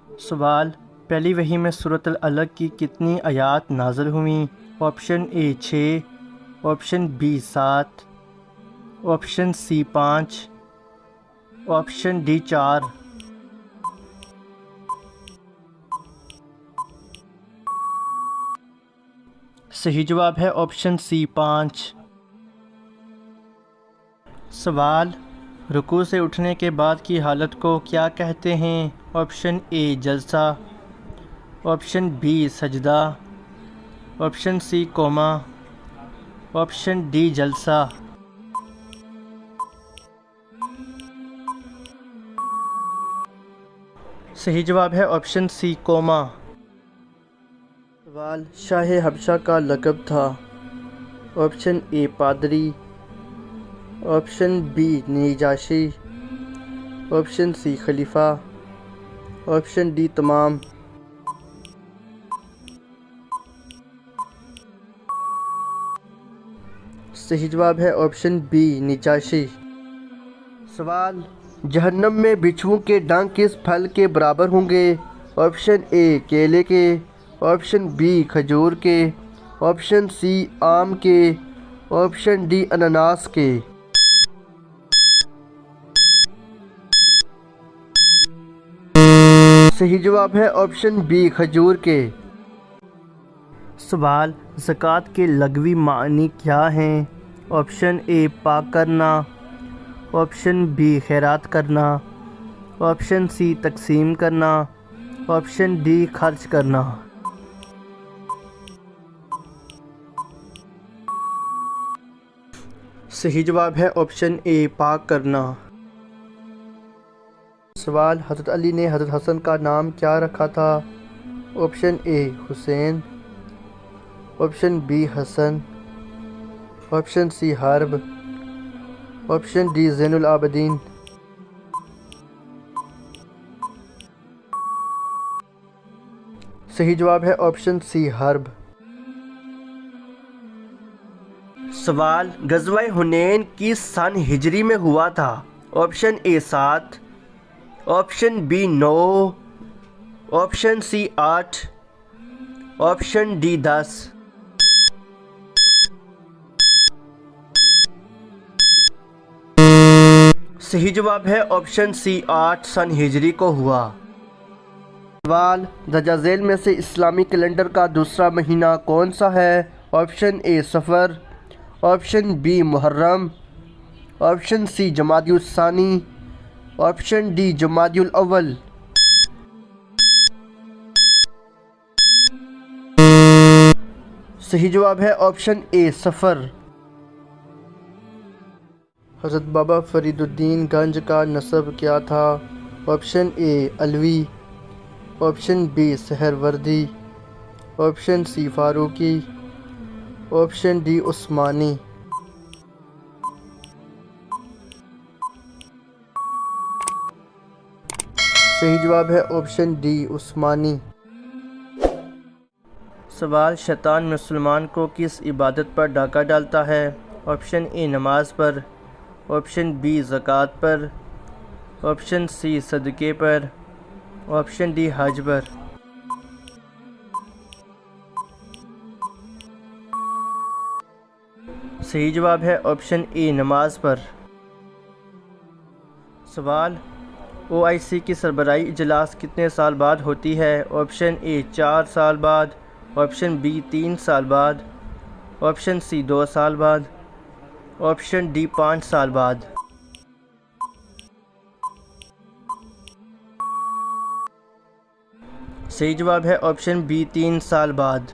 سوال، پہلی وحی میں سورۃ العلق کی کتنی آیات نازل ہوئیں؟ Option A 6، option B 7، option C 5، option D 4۔ صحیح جواب ہے آپشن سی 5۔ سوال، رکوع سے اٹھنے کے بعد کی حالت کو کیا کہتے ہیں؟ آپشن اے جلسہ، آپشن بی سجدہ، آپشن سی قوما، آپشن ڈی جلسہ۔ صحیح جواب ہے آپشن سی قوما۔ سوال، شاہ حبشہ کا لقب تھا؟ آپشن اے پادری، option B Najashi, option C خلیفہ، آپشن ڈی تمام۔ صحیح جواب ہے آپشن بی نجاشی۔ سوال، جہنم میں بچھوؤں کے ڈنک کس پھل کے برابر ہوں گے؟ آپشن اے کیلے کے، آپشن بی کھجور کے، آپشن سی آم کے، آپشن ڈی انناس کے۔ صحیح جواب ہے آپشن بی کھجور کے۔ سوال، زکوٰۃ کے لغوی معنی کیا ہیں؟ آپشن اے پاک کرنا، آپشن بی خیرات کرنا، آپشن سی تقسیم کرنا، آپشن ڈی خرچ کرنا۔ صحیح جواب ہے آپشن اے پاک کرنا۔ سوال، حضرت علی نے حضرت حسن کا نام کیا رکھا تھا؟ آپشن اے حسین، آپشن بی حسن، آپشن سی حرب، آپشن ڈی زین العابدین۔ صحیح جواب ہے آپشن سی حرب۔ سوال، غزوہ حنین کس سن ہجری میں ہوا تھا؟ Option A 7، option B 9، option C 8، option D 10۔ صحیح جواب ہے آپشن سی 8 سن ہجری کو ہوا۔ سوال، درج ذیل میں سے اسلامی کیلنڈر کا دوسرا مہینہ کون سا ہے؟ آپشن اے صفر، آپشن بی محرم، آپشن سی جمادی الثانی، آپشن ڈی جمادی الاول۔ صحیح جواب ہے آپشن اے صفر۔ حضرت بابا فرید الدین گنج کا نسب کیا تھا؟ Option A Alvi, option B Suhrawardi, option C Farooqui, option D Usmani. صحیح جواب ہے آپشن ڈی عثمانی۔ سوال، شیطان مسلمان کو کس عبادت پر ڈاکہ ڈالتا ہے؟ آپشن اے نماز پر، آپشن بی زکوٰۃ پر، آپشن سی صدقے پر، آپشن ڈی حج پر۔ صحیح جواب ہے آپشن اے نماز پر۔ سوال، او آئی سی کی سربراہی اجلاس کتنے سال بعد ہوتی ہے؟ آپشن اے 4 سال بعد، آپشن بی 3 سال بعد، آپشن سی 2 سال بعد، آپشن ڈی 5 سال بعد۔ صحیح جواب ہے آپشن بی 3 سال بعد۔